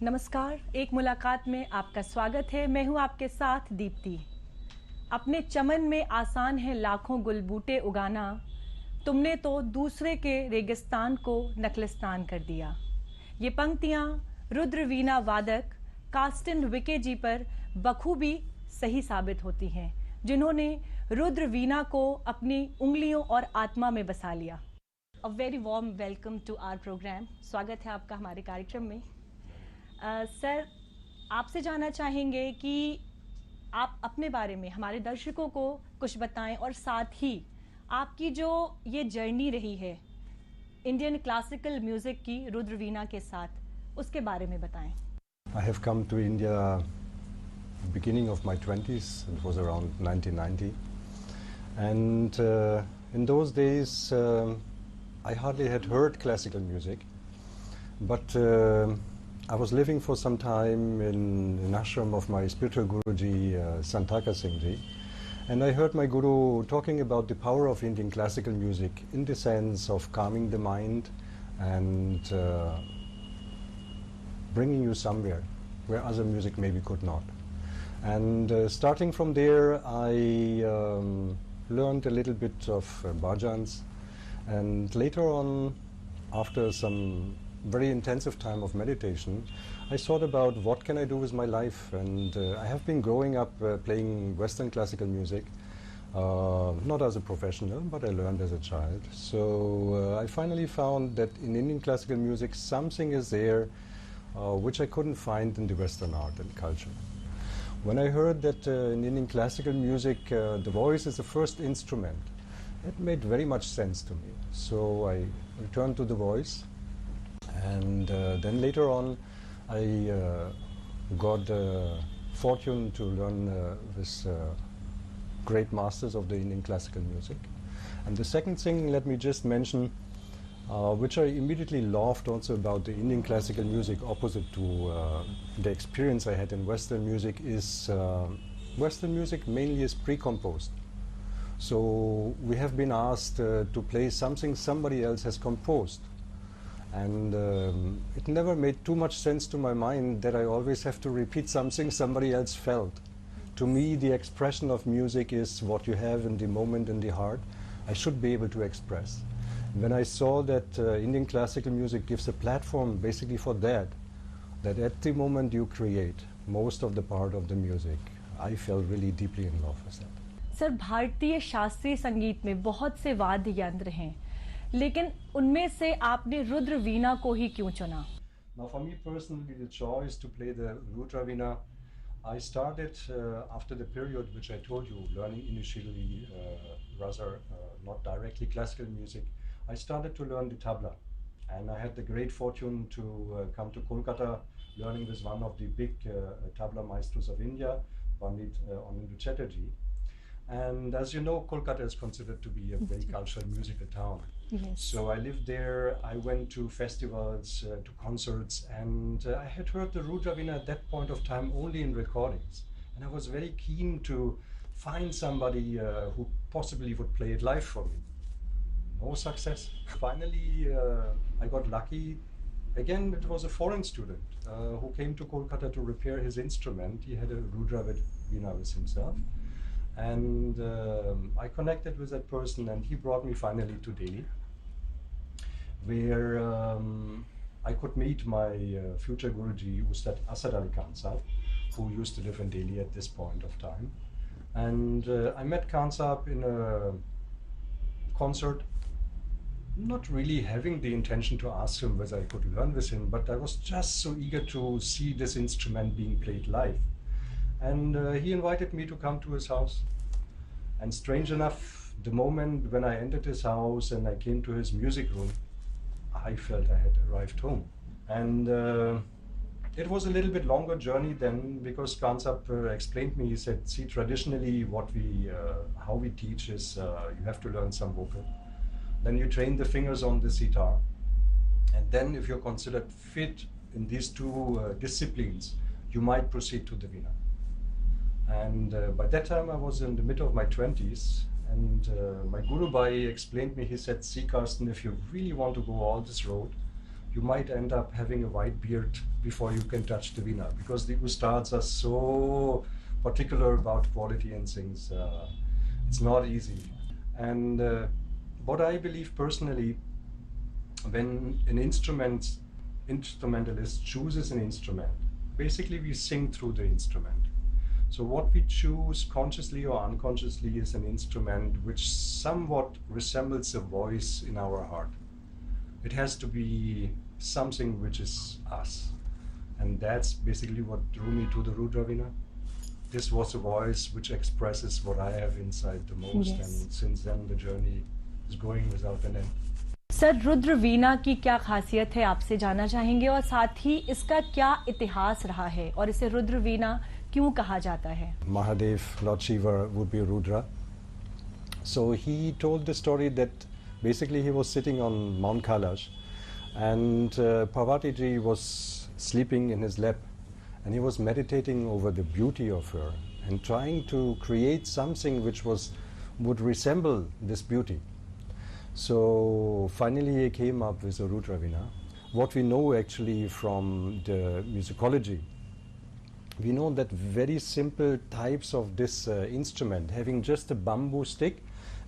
नमस्कार, एक मुलाकात में आपका स्वागत है। मैं हूं आपके साथ दीप्ति। अपने चमन में आसान है लाखों गुलबूटे उगाना, तुमने तो दूसरे के रेगिस्तान को नखलिस्तान कर दिया। ये पंक्तियां रुद्र वीणा वादक कार्स्टन विके जी पर बखूबी सही साबित होती हैं, जिन्होंने रुद्र वीणा को अपनी उंगलियों और आत्मा में बसा लिया। A very warm welcome to our programme. स्वागत है आपका हमारे कार्यक्रम में। सर, आपसे जानना चाहेंगे कि आप अपने बारे में हमारे दर्शकों को कुछ बताएं और साथ ही आपकी जो ये जर्नी रही है इंडियन क्लासिकल म्यूजिक की रुद्र वीणा के साथ, उसके बारे में बताएं। I have come to India beginning of my 20s. It was around 1990, and in those days I hardly had heard classical music, but I was living for some time in an ashram of my spiritual Guruji, Santaka Singh Ji, and I heard my Guru talking about the power of Indian classical music in the sense of calming the mind and bringing you somewhere where other music maybe could not. And starting from there, I learned a little bit of bhajans, and later on, after some very intensive time of meditation, I thought about what can I do with my life, and I have been growing up playing Western classical music, not as a professional, but I learned as a child. So I finally found that in Indian classical music something is there which I couldn't find in the Western art and culture. When I heard that in Indian classical music the voice is the first instrument, it made very much sense to me. So I returned to the voice. And then later on, I got the fortune to learn with great masters of the Indian classical music. And the second thing, let me just mention, which I immediately loved also about the Indian classical music, opposite to the experience I had in Western music, is Western music mainly is pre-composed. So we have been asked to play something somebody else has composed. And it never made too much sense to my mind that I always have to repeat something somebody else felt. To me, the expression of music is what you have in the moment, in the heart. I should be able to express. When I saw that Indian classical music gives a platform basically for that at the moment you create most of the part of the music, I fell really deeply in love with that. Sir, भारतीय शास्त्रीय संगीत में बहुत से वाद्य यंत्र हैं, लेकिन उनमें से आपने रुद्र वीणा को ही क्यों चुना? Now, for me personally, the choice to play the Rudra Veena, I started after the period which I told you, learning initially rather not directly classical music. I started to learn the tabla, and I had the great fortune to come to Kolkata, learning with one of the big tabla maestros of India, Pandit Anindu Chatterjee. And as you know, Kolkata is considered to be a very cultural musical town. Yes. So I lived there, I went to festivals, to concerts, and I had heard the Rudra Veena at that point of time only in recordings. And I was very keen to find somebody who possibly would play it live for me. No success. Finally, I got lucky. Again, it was a foreign student who came to Kolkata to repair his instrument. He had a Rudra Veena with himself. And I connected with that person, and he brought me finally to Delhi, where I could meet my future Guruji, Ustad Asad Ali Khan Sahab, who used to live in Delhi at this point of time. And I met Khan Sahab in a concert, not really having the intention to ask him whether I could learn with him, but I was just so eager to see this instrument being played live. And he invited me to come to his house. And strange enough, the moment when I entered his house and I came to his music room, I felt I had arrived home. And it was a little bit longer journey then, because Kansap explained me, he said, see, traditionally how we teach is you have to learn some vocal. Then you train the fingers on the sitar. And then if you're considered fit in these two disciplines, you might proceed to the Veena. And by that time I was in the middle of my 20s, and my Guru Bhai explained me, he said, see Carsten, if you really want to go all this road, you might end up having a white beard before you can touch the veena, because the ustads are so particular about quality and things. It's not easy. And what I believe personally, when an instrumentalist chooses an instrument, basically we sing through the instrument. So what we choose consciously or unconsciously is an instrument which somewhat resembles a voice in our heart. It has to be something which is us. And that's basically what drew me to the Rudravina. This was a voice which expresses what I have inside the most. Yes. And since then the journey is going without an end. Sir, Rudra veena की क्या खासियत है आपसे जानना चाहेंगे, और साथ ही इसका क्या इतिहास रहा है और इसे रुद्र वीणा क्यों कहा जाता है? Mahadev, Lord Shiva, would be Rudra. So he told the story that basically he was sitting on Mount Kailash, and Parvati ji was sleeping in his lap, and he was meditating over the beauty of her and trying to create something which would resemble this beauty. So finally he came up with a Rudravina. What we know actually from the musicology, we know that very simple types of this instrument, having just a bamboo stick,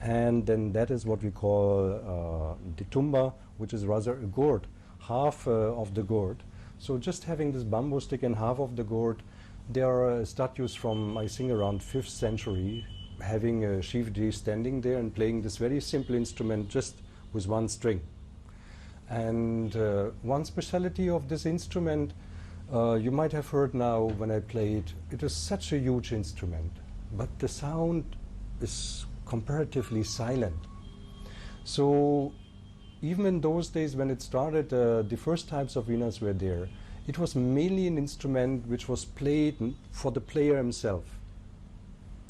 and then that is what we call the tumba, which is rather a gourd, half of the gourd. So just having this bamboo stick and half of the gourd, there are statues from, I think, around 5th century, having Shivji standing there and playing this very simple instrument just with one string. And one speciality of this instrument, you might have heard now when I play it, it is such a huge instrument, but the sound is comparatively silent. So even in those days when it started, the first types of veenas were there. It was mainly an instrument which was played for the player himself.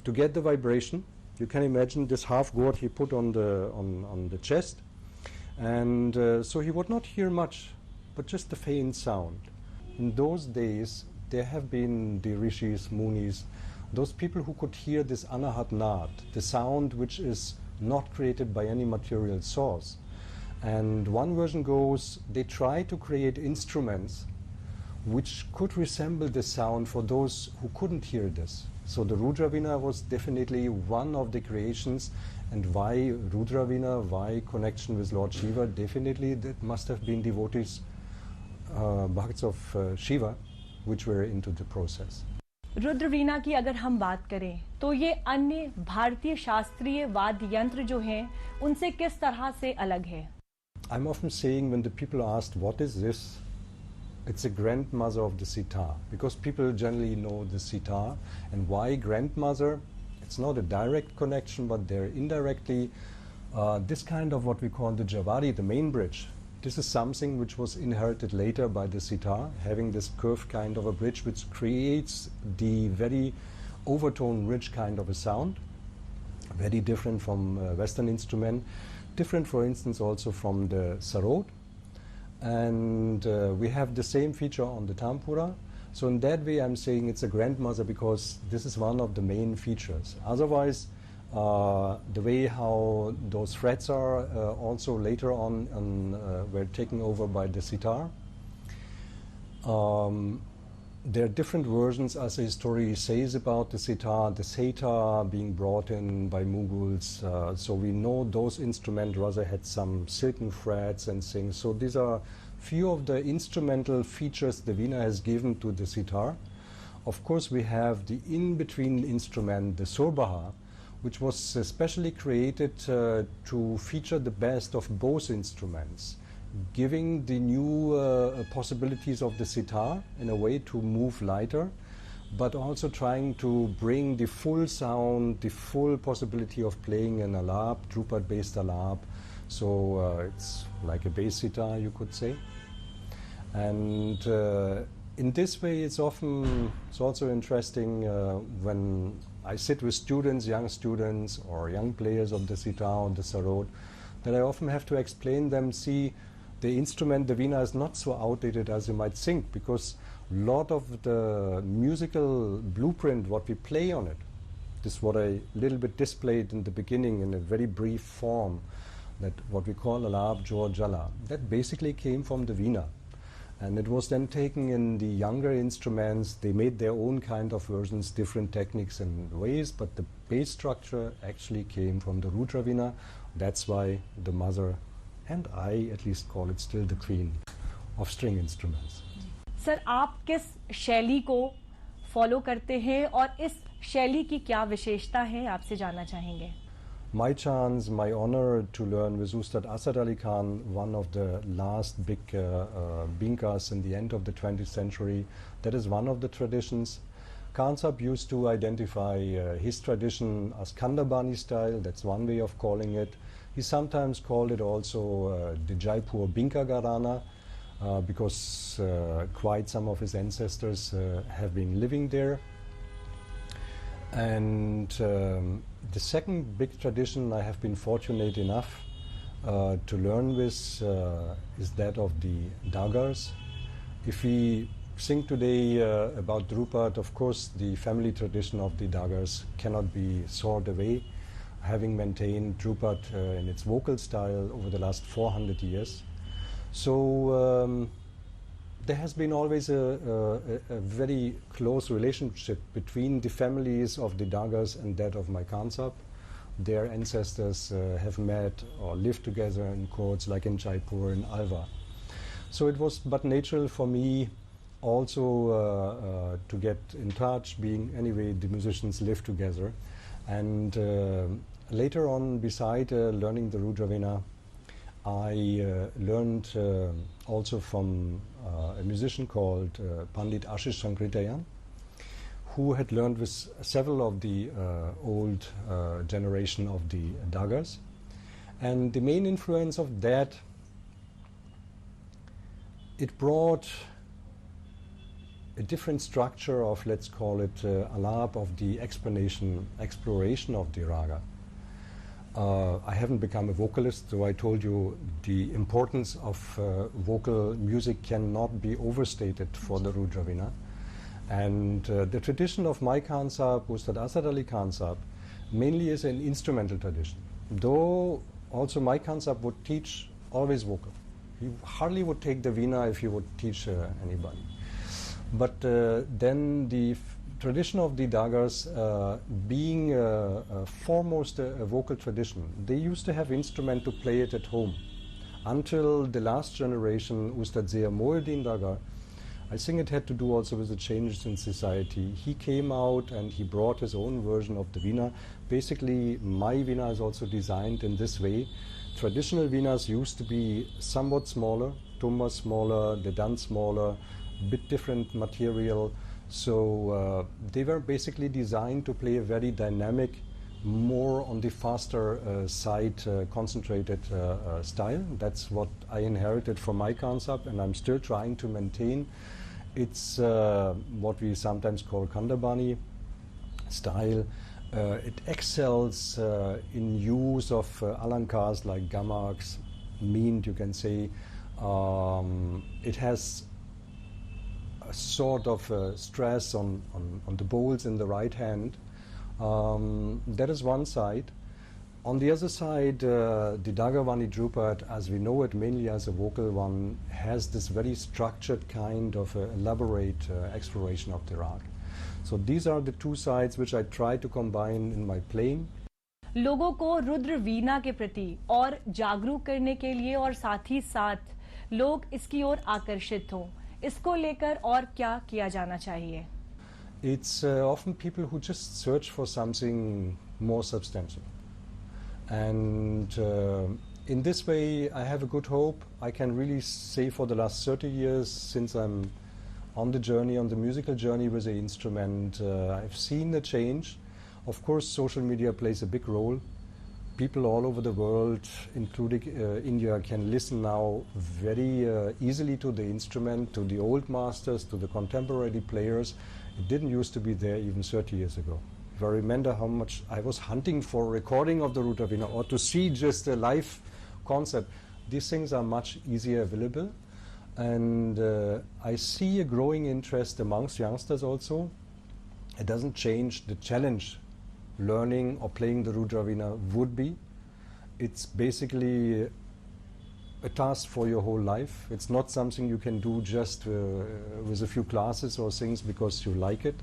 To get the vibration, you can imagine this half gourd he put on the chest, and so he would not hear much, but just the faint sound. In those days, there have been the rishis, munis, those people who could hear this anahat naad, the sound which is not created by any material source. And one version goes, they try to create instruments which could resemble the sound for those who couldn't hear this. So the Rudravina was definitely one of the creations. And why Rudravina, why connection with Lord Shiva? Definitely that must have been devotees, bhakts of Shiva, which were into the process. Rudra veena की अगर हम बात करें तो ये अन्य भारतीय शास्त्रीय वाद्य यंत्र जो हैं उनसे किस तरह से अलग है? I'm often saying when the people asked what is this, it's a grandmother of the sitar, because people generally know the sitar. And why grandmother? It's not a direct connection, but they're indirectly this kind of what we call the javari, the main bridge. This is something which was inherited later by the sitar, having this curved kind of a bridge which creates the very overtone rich kind of a sound, very different from Western instrument, different for instance also from the sarod. And we have the same feature on the tampura. So in that way I'm saying it's a grandmother because this is one of the main features. Otherwise the way how those frets are also later on were taken over by the sitar. There are different versions, as the history says, about the sitar being brought in by Mughals. So we know those instruments rather had some silken frets and things. So these are few of the instrumental features the veena has given to the sitar. Of course, we have the in-between instrument, the sorbaha, which was specially created to feature the best of both instruments, giving the new possibilities of the sitar in a way to move lighter, but also trying to bring the full sound, the full possibility of playing an alap, Drupad-based alap. So it's like a bass sitar, you could say. And in this way, it's also interesting when I sit with students, young students, or young players of the sitar or the sarod, that I often have to explain them, see, the instrument, the veena, is not so outdated as you might think, because a lot of the musical blueprint, what we play on it, this is what I little bit displayed in the beginning in a very brief form. that what we call alap, jor, jala, that basically came from the veena. And it was then taken in the younger instruments. They made their own kind of versions, different techniques and ways, but the base structure actually came from the Rudra veena. That's why the mother, and I at least call it still the queen of string instruments. Sir, आप किस शैली को follow करते हैं और इस शैली की क्या विशेषता है, आपसे जानना चाहेंगे. My chance, my honor to learn with Ustad Asad Ali Khan, one of the last big binkas in the end of the 20th century. That is one of the traditions. Khan Sahib used to identify his tradition as Khandabani style. That's one way of calling it. He sometimes called it also the Jaipur Binka Gharana because quite some of his ancestors have been living there. And the second big tradition I have been fortunate enough to learn with is that of the Dagars. If we sing today about Drupad, of course the family tradition of the Dagars cannot be soared away, having maintained Drupad in its vocal style over the last 400 years. So there has been always a very close relationship between the families of the Dagars and that of my Khan Sahib. Their ancestors have met or lived together in courts like in Jaipur and Alwar. So it was but natural for me also to get in touch, being anyway the musicians live together. And later on, beside learning the Rudra veena, I learned also from a musician called Pandit Ashish Sankritayan, who had learned with several of the old generation of the Dagars. And the main influence of that, it brought a different structure of, let's call it, alap, of the exploration of the raga. I haven't become a vocalist, so I told you the importance of vocal music cannot be overstated for the Rudra veena. And the tradition of my Khan Sahib, Ustad Asad Ali Khan Sahib, mainly is an instrumental tradition. Though also my Khan Sahib would teach always vocal. He hardly would take the veena if he would teach anybody. But then the tradition of the Dagars being foremost a vocal tradition, they used to have instrument to play it at home. Until the last generation, Ustad Zia Moeddin Dagar, I think it had to do also with the changes in society. He came out and he brought his own version of the veena. Basically, my veena is also designed in this way. Traditional veenas used to be somewhat smaller, tumba smaller, the dan smaller, bit different material. So they were basically designed to play a very dynamic, more on the faster side, concentrated style. That's what I inherited from my Khan Sahib, and I'm still trying to maintain. It's what we sometimes call Khandabani style. It excels in use of alankars like gamaks, meend, you can say. It has a sort of stress on the bowls in the right hand. That is one side. On the other side, the Dagavani Drupad, as we know it mainly as a vocal one, has this very structured kind of elaborate exploration of the rag. So these are the two sides which I try to combine in my playing. लोगों को रुद्र वीणा के प्रति और जागरूक करने के लिए और साथ ही साथ लोग इसकी ओर आकर्षित हों, इसको लेकर और क्या किया जाना चाहिए? It's often people who just search for something more substantial. And in this way, I have a good hope. I can really say for the last 30 years, since I'm on the journey, on the musical journey with the instrument, I've seen a change. Of course, social media plays a big role. People all over the world, including India, can listen now very easily to the instrument, to the old masters, to the contemporary players. It didn't used to be there even 30 years ago. If I remember how much I was hunting for a recording of the Rudra veena or to see just a live concert, these things are much easier available. And I see a growing interest amongst youngsters also. It doesn't change the challenge learning or playing the Rudra veena would be. it's basically a task for your whole life. It's not something you can do just with a few classes or things because you like it.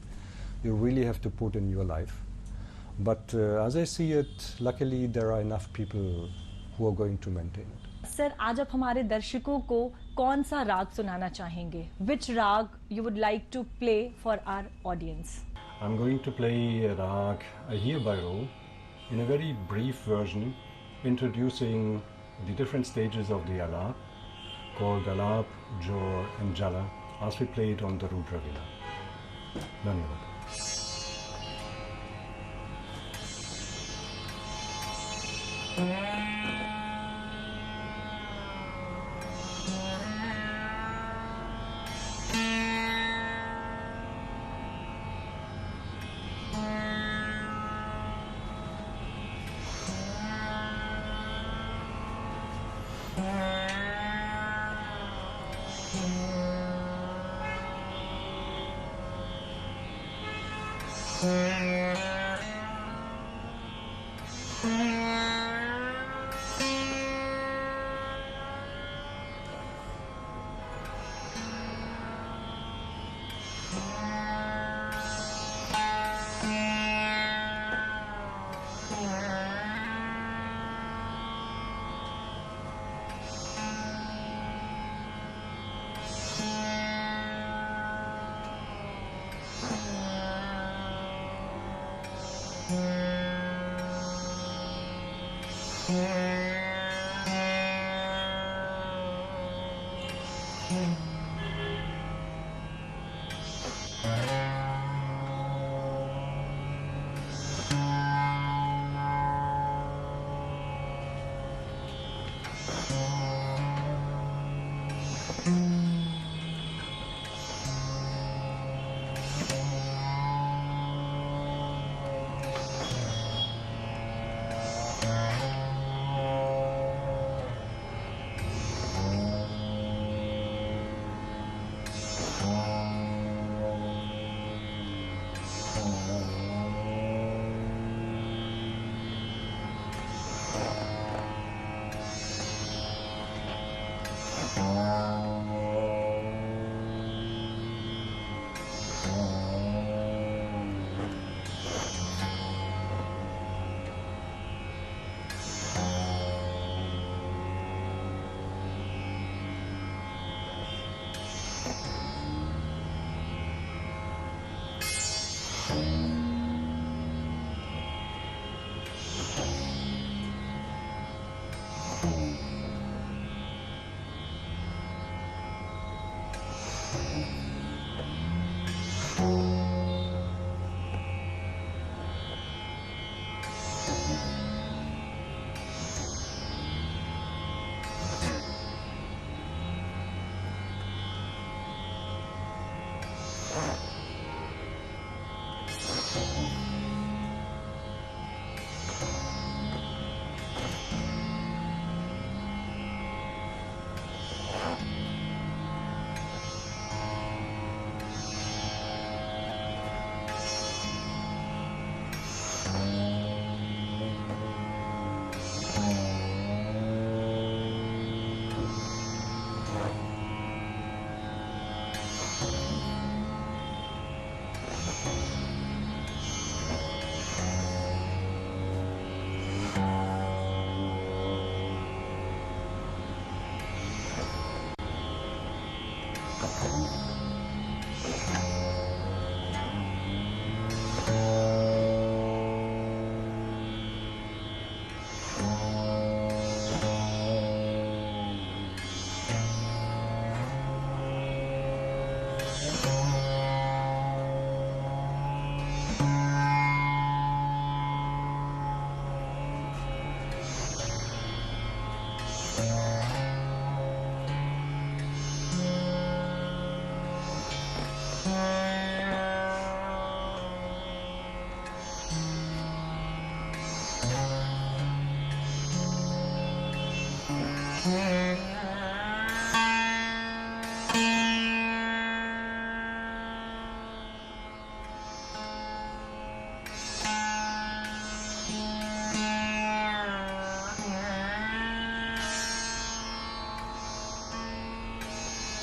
You really have to put in your life. But as I see it, luckily there are enough people who are going to maintain it. Sir, आज आप हमारे दर्शकों को कौन सा राग सुनाना चाहेंगे? Which rag you would like to play for our audience? I'm going to play a rag, a Hirbairo, in a very brief version, introducing the different stages of the alap, called alap, jor and jala, as we play it on the Rudra Veena. Dhanyavad.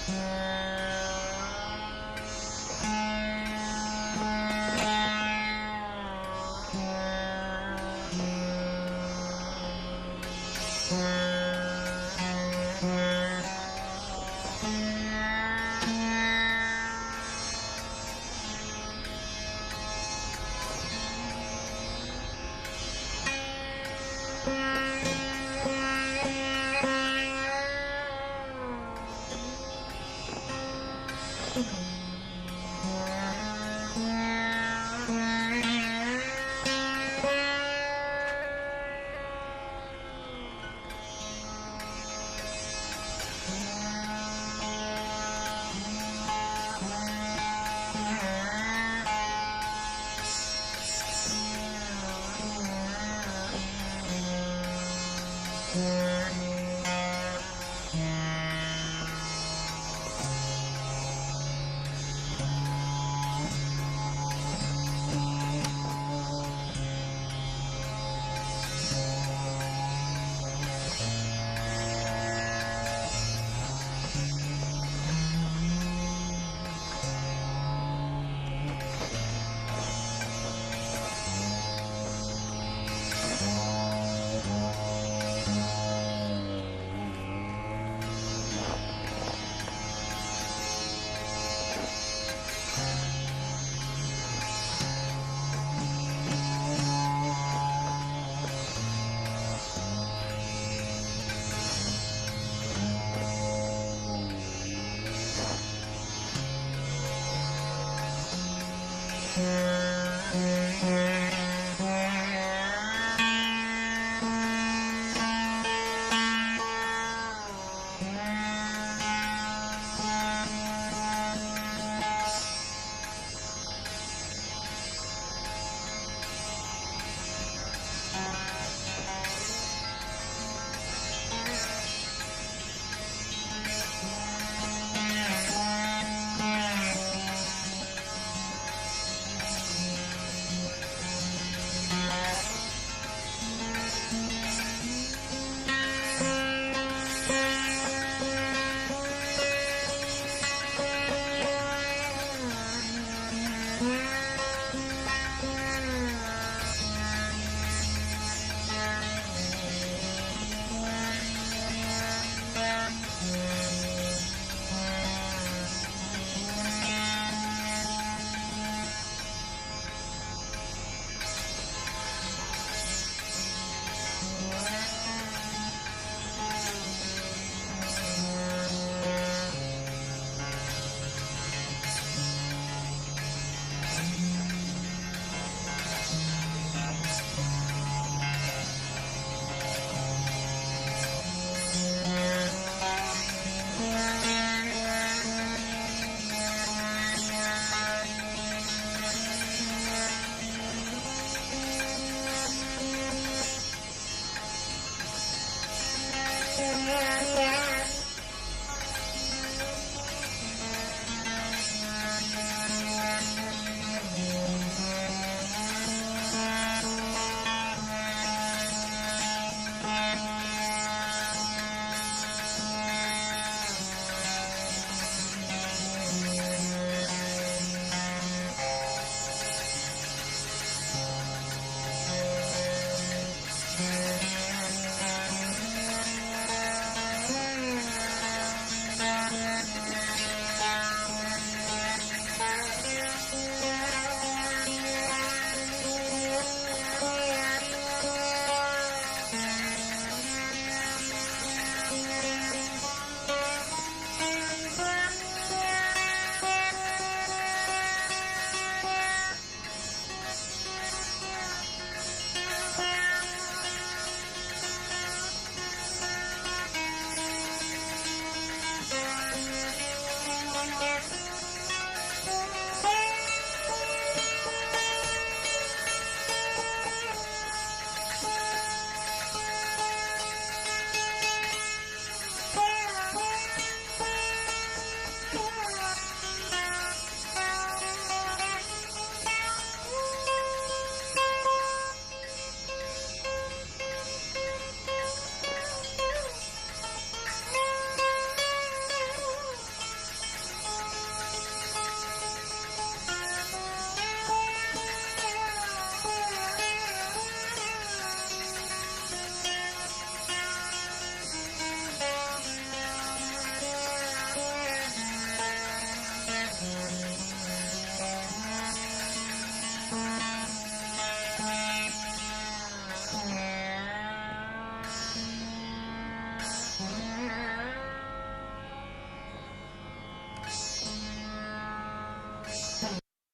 Yes.